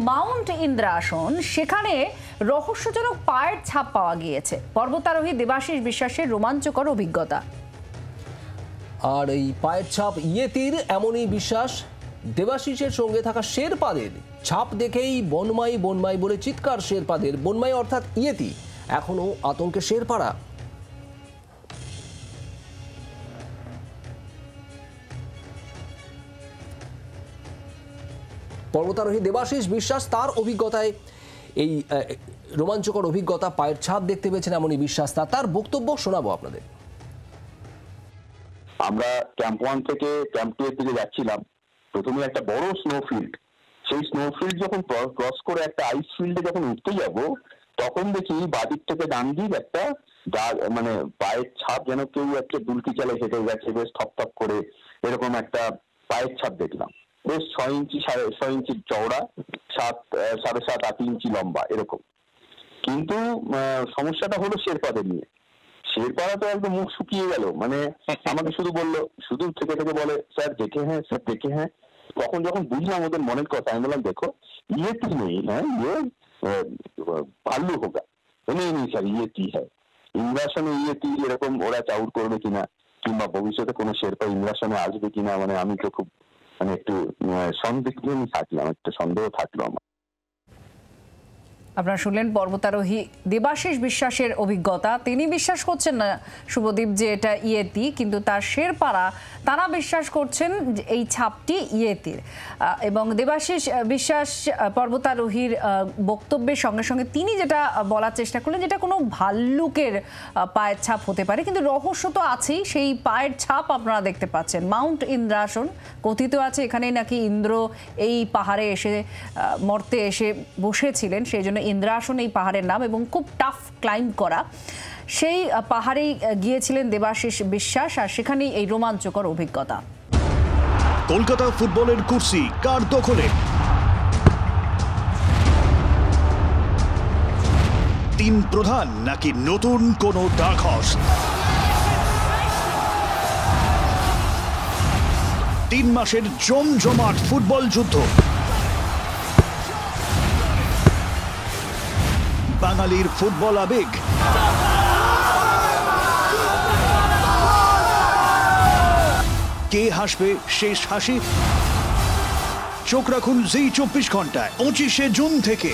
Mount ইন্দ্রাসন, সেখানে রহস্যজনক পায়ের ছাপ পাওয়া গিয়েছে। পর্বতারোহী দেবাশিস বিশ্বাসের রোমাঞ্চকর অভিজ্ঞতা। আর এই পায়ের ছাপ ইয়েতির, এমনই বিশ্বাস দেবাশিসের সঙ্গে থাকা শেরপাদের। ছাপ দেখেই বনমাই বনমাই বলে চিৎকার শেরপাদের। বনমাই অর্থাৎ ইয়েতি, এখনো আতঙ্কে শেরপাড়া। পর্বতারোহী দেবাশিস বিশ্বাস, তার অভিজ্ঞতায় এই রোমাঞ্চকর অভিজ্ঞতা, পায়ের ছাপ দেখতে পেয়েছেন এমনই বিশ্বাস তার বক্তব্য শোনাবো আপনাদের। আমরা ক্যাম্প 1 থেকে ক্যাম্প 2 এর দিকে যাচ্ছিলাম। প্রথমে একটা বড় স্নোফিল্ড, সেই স্নোফিল্ড যখন ক্রস করে একটা আইস ফিল্ডে যখন উঠতে যাব, তখন দেখি বাদিক থেকে ডান দিক একটা মানে পায়ের ছাপ, যেন কেউ একটা দুলকি চালে হেঁটে গেছে, বেশ থপ করে এরকম একটা পায়ের ছাপ দেখলাম। বেশ 6 ইঞ্চি 6.5 ইঞ্চি চওড়া, 7.5-8 ইঞ্চি লম্বা এরকম। কিন্তু সমস্যাটা হলো শেরপাদের নিয়ে। শেরপাড়া তো একদম মুখ শুকিয়ে গেল, মানে আমাকে শুধু থেকে বলে স্যার দেখে হ্যাঁ, স্যার দেখে হ্যাঁ। তখন যখন বুঝলাম ওদের মনের কথা, আমি বললাম দেখো ইয়েতি নেই, হ্যাঁ ইয়ে ভাল্লু হোগা, নেই স্যার ইয়েতি হ্যাঁ। ইন্দ্রাসনে ইয়েতি এরকম ওরা চাউর করবে কিনা, কিংবা ভবিষ্যতে কোনো শেরপা ইন্দ্রাসনে আসবে কিনা, মানে আমি তো খুব একটু সন্দিগ্ধ থাকলাম, একটা সন্দেহ থাকলো আমার। আপনারা শুনলেন পর্বতারোহী দেবাশিস বিশ্বাসের অভিজ্ঞতা। তিনি বিশ্বাস করছেন না শুভদীপ যে এটা ইয়েতি, কিন্তু তার শেরপাড়া তারা বিশ্বাস করছেন যে এই ছাপটি ইয়েতির। এবং দেবাশিস বিশ্বাস পর্বতারোহীর বক্তব্যের সঙ্গে সঙ্গে তিনি যেটা বলার চেষ্টা করলেন, যেটা কোনো ভাল্লুকের পায়ের ছাপ হতে পারে, কিন্তু রহস্য তো আছেই। সেই পায়ের ছাপ আপনারা দেখতে পাচ্ছেন। মাউন্ট ইন্দ্রাসন কথিত আছে এখানেই নাকি ইন্দ্র এই পাহাড়ে এসে মর্তে এসে বসেছিলেন, সেই জন্য ইন্দ্রাসন এই পাহাড়ের নাম, এবং খুব টাফ ক্লাইম্ব করা। সেই পাহাড়েই গিয়েছিলেন দেবাশিস বিশ্বাস, আর সেখানেই এই রোমাঞ্চকর অভিজ্ঞতা। কলকাতা ফুটবলের কুর্সি কার দখলে? তিন প্রধান নাকি নতুন কোন ডার্ক হর্স? 3 মাসের জমজমাট ফুটবল যুদ্ধ, বাঙালির ফুটবল আবেগ। কে হাসবে শেষ হাসি? চোখ রাখুন জি 24 ঘন্টায় 25শে জুন থেকে।